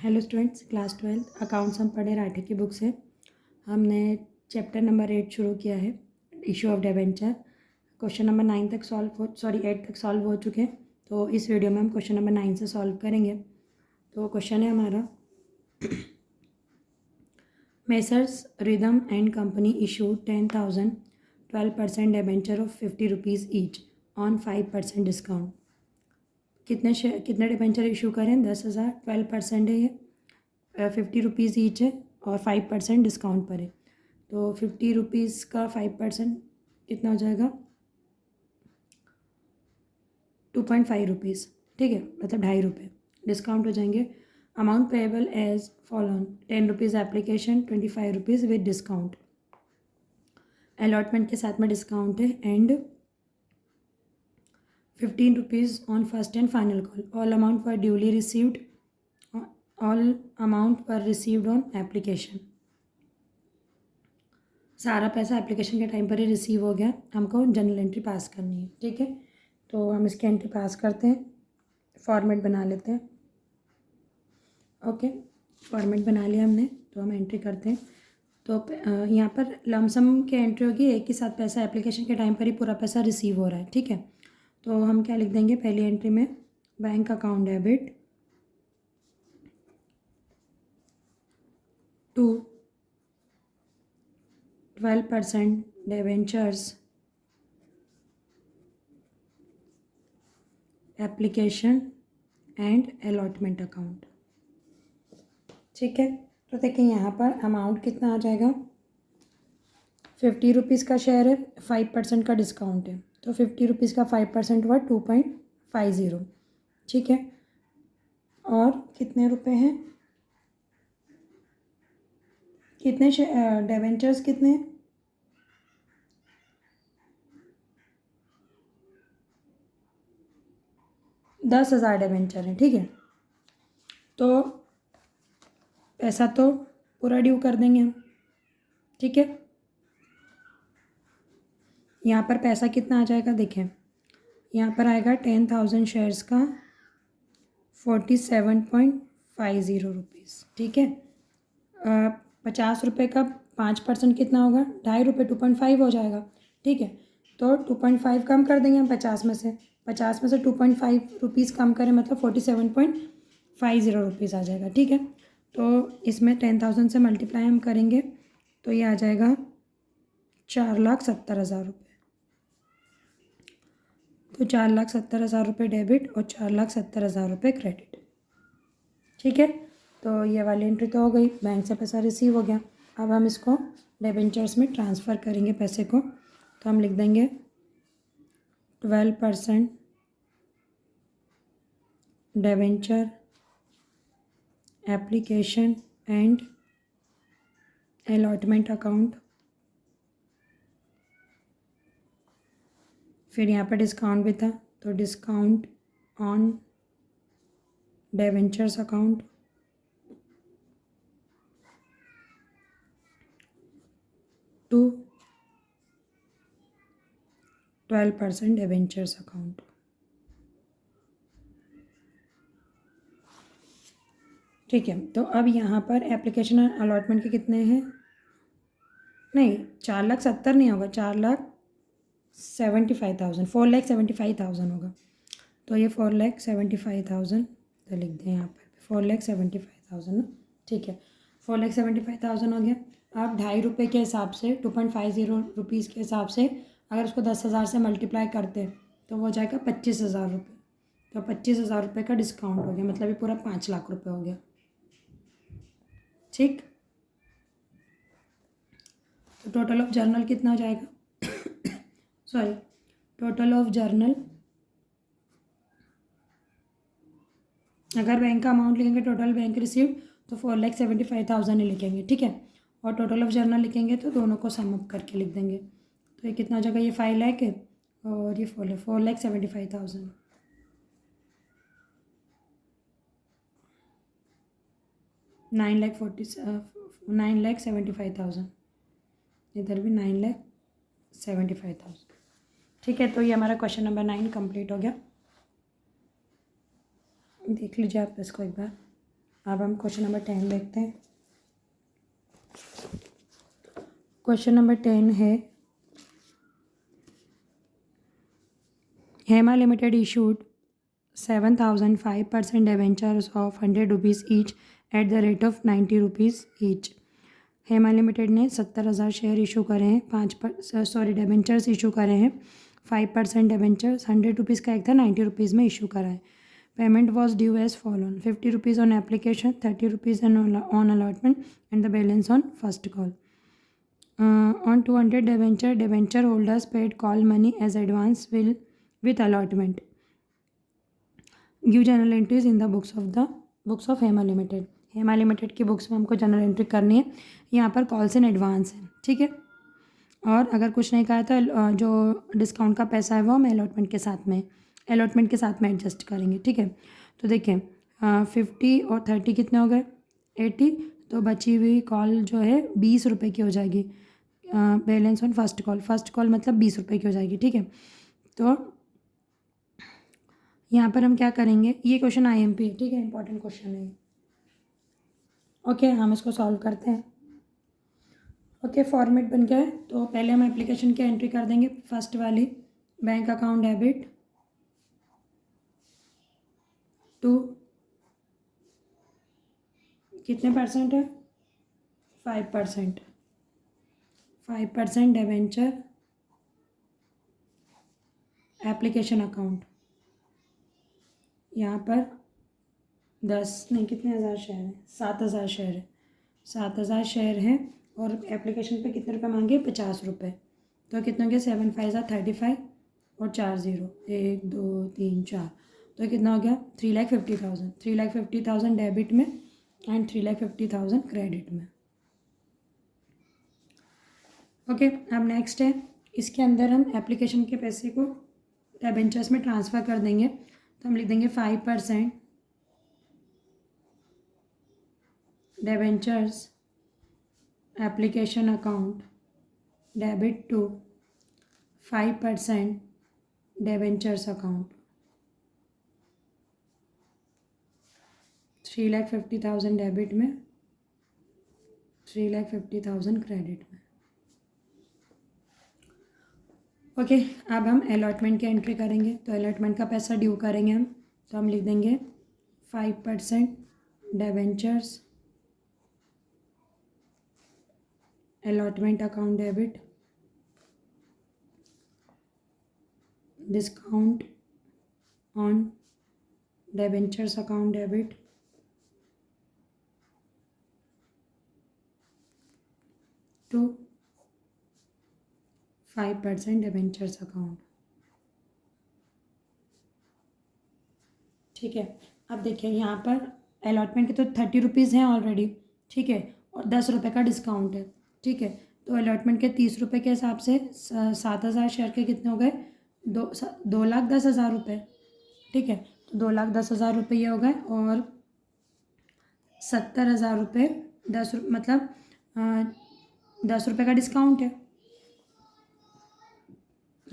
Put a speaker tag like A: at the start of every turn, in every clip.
A: Hello students, class 12 accounts हम पढ़े राठे की बुक से। हमने चैप्टर नंबर 8 शुरू किया है, issue of debenture. Question number 9 तक 8 तक सॉल्व हो चुके हैं। तो इस वीडियो में हम क्वेश्चन नंबर 9 से सॉल्व करेंगे। तो क्वेश्चन है हमारा, messrs rhythm and company issue 10,000 12% debenture of 50 rupees each on 5% discount. कितने डिबेंचर इशू करें? 10,000, 12% है ये, 50 रुपीज़ ईच है और 5% डिस्काउंट पर है। तो 50 रुपीज़ का 5% कितना हो जाएगा? 2.5 रुपीज़, ठीक है, मतलब 2.5 रुपये डिस्काउंट हो जाएंगे। Amount payable as follows: 10 rupees application, 25 rupees with discount. Allotment के साथ में डिस्काउंट है and 15 rupees on first and final call. All amount were duly received, all amount were received on application. सारा पैसा एप्लीकेशन के time पर ही receive हो गया। हमको जनरल एंट्री पास करनी है, ठीक है। तो हम इसकी एंट्री पास करते हैं, फॉर्मेट बना लेते हैं। ओके, फॉर्मेट बना लिया हमने, तो हम एंट्री करते हैं। तो यहाँ पर लमसम की एंट्री होगी, एक ही साथ पैसा एप्लीकेशन के टाइम पर ही पूरा पैसा रिसीव हो रहा है, ठीक है। तो हम क्या लिख देंगे पहली एंट्री में? Bank account debit to 12% debentures application and allotment account, ठीक है। तो देखिए यहाँ पर अमाउंट कितना आ जाएगा? 50 रुपीज़ का शेयर है, 5% का डिस्काउंट है, तो 50 रुपीज़ का 5% हुआ 2.50, ठीक है। और कितने रुपए हैं? कितने डिबेंचर्स कितने हैं? 10,000 डिबेंचर हैं, ठीक है। तो पैसा तो पूरा ड्यू कर देंगे हम, ठीक है। यहाँ पर पैसा कितना आ जाएगा? देखें, यहाँ पर आएगा 10,000 शेयर्स का 47.50 रुपीज़, ठीक है। 50 रुपये का 5% कितना होगा? 2.5 रुपये, 2.5 हो जाएगा, ठीक है। तो 2.5 कम कर देंगे हम 50 में से। 50 में से 2.5 रुपीज़ कम करें मतलब 47.50 रुपीज़ आ जाएगा, ठीक है। तो इसमें 10,000 से मल्टीप्लाई हम करेंगे तो ये आ जाएगा 4,70,000 रुपये। तो 4,70,000 रुपये डेबिट और 4,70,000 रुपये क्रेडिट, ठीक है। तो ये वाली एंट्री तो हो गई, बैंक से पैसा रिसीव हो गया। अब हम इसको डिबेंचर्स में ट्रांसफ़र करेंगे पैसे को। तो हम लिख देंगे 12% debenture application and allotment account, फिर यहाँ पर डिस्काउंट भी था तो discount on debentures account to 12% debentures account, ठीक है। तो अब यहाँ पर एप्लीकेशन और अलॉटमेंट के कितने हैं? नहीं, 4,70,000 नहीं होगा, 4,75,000, 4,75,000 होगा। तो ये 4,75,000 तो लिख दें यहाँ पर 4,75,000 ना, ठीक है। 4,75,000 हो गया। अब 2.5 रुपये के हिसाब से, 2.50 रुपीज़ के हिसाब से अगर उसको 10,000 से मल्टीप्लाई करते हैं तो वो हो जाएगा 25,000 रुपये। तो 25,000 रुपये का डिस्काउंट हो गया, मतलब ये पूरा 5 लाख रुपये हो गया, ठीक। तो टोटल ऑफ जर्नल कितना हो जाएगा? सॉरी, टोटल ऑफ जर्नल, अगर बैंक का अमाउंट लिखेंगे टोटल बैंक रिसीव तो 4,75,000 ही लिखेंगे, ठीक है। और टोटल ऑफ जर्नल लिखेंगे तो दोनों को सम अप करके लिख देंगे। तो ये कितना हो जाएगा? ये 5 लाख है और ये 4,75,000, 9,75,000, इधर भी 9,75,000, ठीक है। तो ये हमारा क्वेश्चन नंबर 9 कंप्लीट हो गया। देख लीजिए आप इसको एक बार। अब हम क्वेश्चन नंबर 10 देखते हैं। क्वेश्चन नंबर 10 है, Hema limited issued 7,000 5% debentures of 100 rupees each at the rate of 90 rupees each. Hema limited ने 70,000 शेयर इशू करे हैं, डिबेंचर्स इशू करे हैं 5% डिबेंचर्स 100 रुपीज़ का एक था, 90 रुपीज़ में इशू करा है। Payment was due as follows 50 rupees on application, 30 rupees on allotment and the balance on first call. On 200 debenture holders paid call money as advance will with allotment. Give general entries in the books of Hema limited. Hema limited की books में हमको general entry करनी है। यहाँ पर calls in advance है, ठीक है। और अगर कुछ नहीं कहा तो जो डिस्काउंट का पैसा है वो हम अलॉटमेंट के साथ में एडजस्ट करेंगे, ठीक है। तो देखिए 50 और 30 कितने हो गए 80, तो बची हुई कॉल जो है 20 रुपये की हो जाएगी। बैलेंस ऑन फर्स्ट कॉल मतलब 20 रुपये की हो जाएगी, ठीक है। तो यहाँ पर हम क्या करेंगे, ये क्वेश्चन IMP है, ठीक है, इंपॉर्टेंट क्वेश्चन है। ओके, हम इसको सॉल्व करते हैं। ओके, फॉर्मेट बन गया है। तो पहले हम एप्लीकेशन की एंट्री कर देंगे, फर्स्ट वाली बैंक अकाउंट डेबिट टू कितने परसेंट है 5% डिबेंचर एप्लीकेशन अकाउंट। यहाँ पर 10 नहीं कितने हज़ार शेयर हैं, 7,000 शेयर है, 7,000 शेयर हैं और एप्लीकेशन पे कितने रुपए मांगे 50 रुपये। तो कितने हो गए 7 5 35 और 4 0 1 2 3 4, तो कितना हो गया 3,50,000 3,50,000 डेबिट में एंड 3,50,000 क्रेडिट में। ओके, अब नेक्स्ट है, इसके अंदर हम एप्लीकेशन के पैसे को डिबेंचर्स में ट्रांसफ़र कर देंगे। तो हम लिख देंगे 5% debentures application account debit to 5% debentures account 3,50,000 debit में 3,50,000 क्रेडिट में। ओके, अब हम अलॉटमेंट की एंट्री करेंगे। तो अलॉटमेंट का पैसा ड्यू करेंगे हम, तो हम लिख देंगे 5% debentures allotment account debit discount on debentures account debit to 5% debentures account, ठीक है। अब देखिए यहाँ पर अलॉटमेंट के तो 30 रुपीज़ हैं ऑलरेडी, ठीक है, और 10 रुपये का डिस्काउंट है, ठीक है। तो अलॉटमेंट के 30 रुपये के हिसाब से 7,000 शेयर के कितने हो गए 2,10,000 रुपये, ठीक है। तो 2,10,000 रुपये ये हो गए और 70,000 रुपये मतलब 10 रुपये का डिस्काउंट है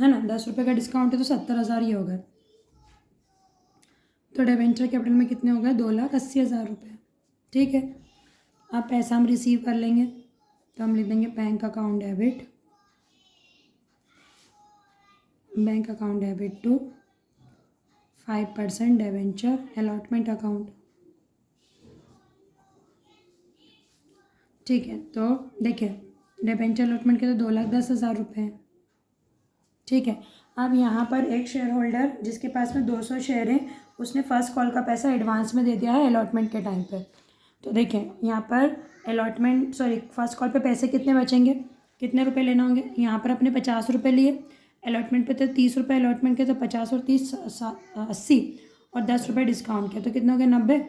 A: ना, 10 रुपये का डिस्काउंट है तो 70,000 ये हो गए। तो डिबेंचर कैपिटल में कितने हो गए 2,80,000 रुपये, ठीक है। अब पैसा हम रिसीव कर लेंगे, तो हम लिख देंगे bank account debit to 5% debenture allotment account, ठीक है। तो देखिए डिबेंचर अलॉटमेंट के तो 2,10,000 रुपये हैं, ठीक है। अब यहाँ पर एक शेयर होल्डर जिसके पास में 200 शेयर हैं उसने फर्स्ट कॉल का पैसा एडवांस में दे दिया है अलॉटमेंट के टाइम पे। तो देखें यहाँ पर फर्स्ट कॉल पे पैसे कितने बचेंगे, कितने रुपए लेना होंगे। यहाँ पर अपने 50 रुपये लिए, अलॉटमेंट पे तो 30 रुपये अलॉटमेंट के, तो 50 और 30 80 और 10 रुपये डिस्काउंट के, तो कितने हो गए 90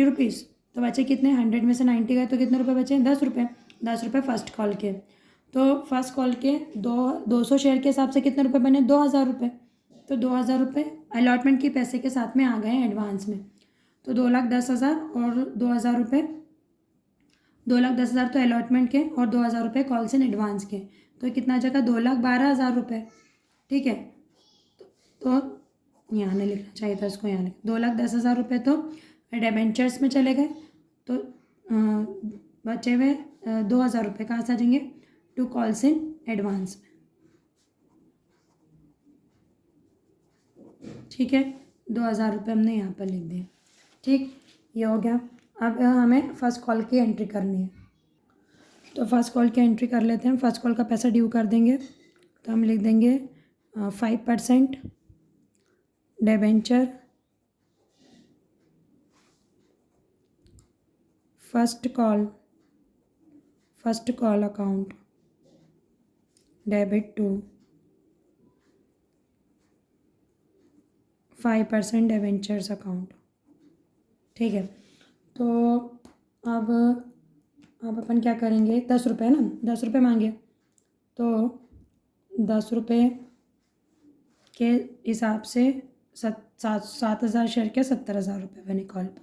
A: रुपीज़। तो बचे कितने 100 में से 90 गए तो कितने रुपये बचे 10 रुपये फर्स्ट कॉल के। तो फर्स्ट कॉल के 200 शेयर के हिसाब से कितने रुपए बने 2,000 रुपये। तो 2,000 रुपये अलॉटमेंट के पैसे के साथ में आ गए हैं एडवांस में। तो 2,10,000 और 2,000 रुपये, 2,10,000 तो अलॉटमेंट के और 2,000 रुपये कॉल्स इन एडवांस के, तो कितना आ जाएगा 2,12,000 रुपये, ठीक है। तो यहाँ नहीं लिखना चाहिए था इसको, यहाँ लिख 2,10,000 रुपये तो डिबेंचर्स में चले गए तो बचे हुए 2,000 रुपये कहाँ से आ जाएंगे, टू कॉल्स इन एडवांस में। ठीक है, 2,000 रुपये हमने यहाँ पर लिख दिए। ठीक, ये हो गया। अब हमें फ़र्स्ट कॉल की एंट्री करनी है, तो फर्स्ट कॉल की एंट्री कर लेते हैं। फर्स्ट कॉल का पैसा ड्यू कर देंगे, तो हम लिख देंगे 5% debenture first call account debit to 5% debentures account. ठीक है, तो अब अपन क्या करेंगे, 10 रुपये ना, 10 रुपये मांगे, तो 10 रुपये के हिसाब से 7,000 शेयर के 70,000 रुपये बने कॉल पर।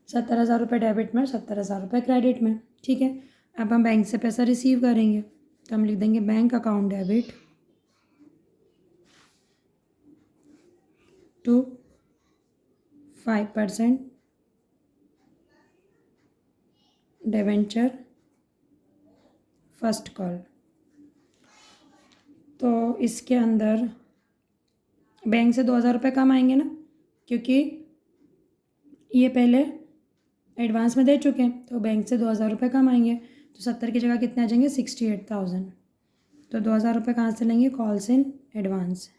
A: 70,000 रुपये डेबिट में, 70,000 रुपये क्रेडिट में। ठीक है, अब हम बैंक से पैसा रिसीव करेंगे, तो हम लिख देंगे bank account debit to 5% debenture first call. तो इसके अंदर बैंक से 2,000 रुपये कम आएंगे ना, क्योंकि ये पहले एडवांस में दे चुके हैं, तो बैंक से 2,000 रुपये कम आएंगे। तो 70 की जगह कितने आ जाएंगे, 68,000। तो 2,000 रुपये कहाँ से लेंगे, calls in advance,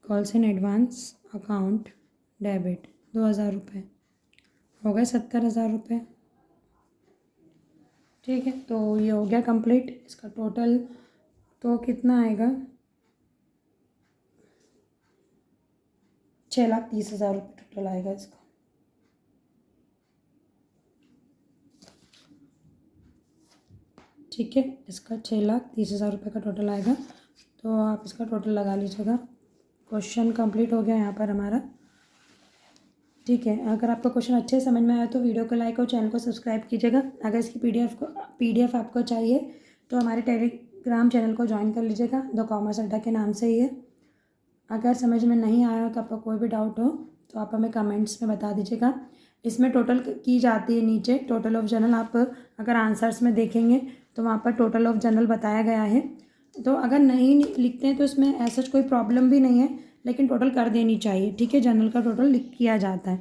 A: calls in advance account debit 2,000 रुपये हो गए 70,000 रुपये। ठीक है, तो ये हो गया कंप्लीट। इसका टोटल तो कितना आएगा, 6,30,000 रुपये टोटल आएगा इसका। ठीक है, इसका 6,30,000 रुपये का टोटल आएगा। तो आप इसका टोटल लगा लीजिएगा। क्वेश्चन कंप्लीट हो गया यहाँ पर हमारा। ठीक है, अगर आपका क्वेश्चन अच्छे समझ में आया तो वीडियो को लाइक और चैनल को सब्सक्राइब कीजिएगा। अगर इसकी पीडीएफ आपको चाहिए तो हमारे टेलीग्राम चैनल को ज्वाइन कर लीजिएगा, द कॉमर्स अड्डा के नाम से ही है। अगर समझ में नहीं आया हो तो आपका कोई भी डाउट हो तो आप हमें कमेंट्स में बता दीजिएगा। इसमें टोटल की जाती है नीचे टोटल ऑफ जर्नल। आप अगर आंसर्स में देखेंगे तो वहाँ पर टोटल ऑफ जर्नल बताया गया है। तो अगर नहीं लिखते हैं तो इसमें ऐसा कोई प्रॉब्लम भी नहीं है, लेकिन टोटल कर देनी चाहिए। ठीक है, जर्नल का टोटल लिख किया जाता है,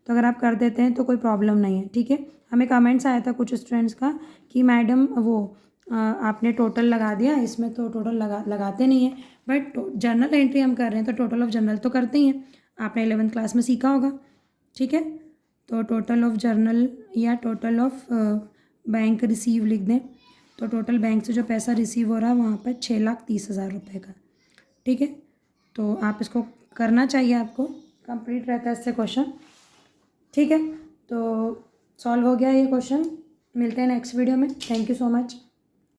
A: तो अगर आप कर देते हैं तो कोई प्रॉब्लम नहीं है। ठीक है, हमें कमेंट्स आया था कुछ स्टूडेंट्स का कि मैडम वो आपने टोटल लगा दिया, इसमें तो टोटल लगाते नहीं हैं, बट जर्नल एंट्री हम कर रहे हैं तो टोटल ऑफ जर्नल तो करते ही हैं। आपने 11th क्लास में सीखा होगा। ठीक है, तो टोटल ऑफ जर्नल या टोटल ऑफ बैंक रिसीव लिख दें, तो टोटल बैंक से जो पैसा रिसीव हो रहा है वहाँ पर 6,30,000 रुपये का। ठीक है, तो आप इसको करना चाहिए, आपको कंप्लीट रहता है इससे क्वेश्चन। ठीक है, तो सॉल्व हो गया ये क्वेश्चन। मिलते हैं नेक्स्ट वीडियो में। Thank you so much.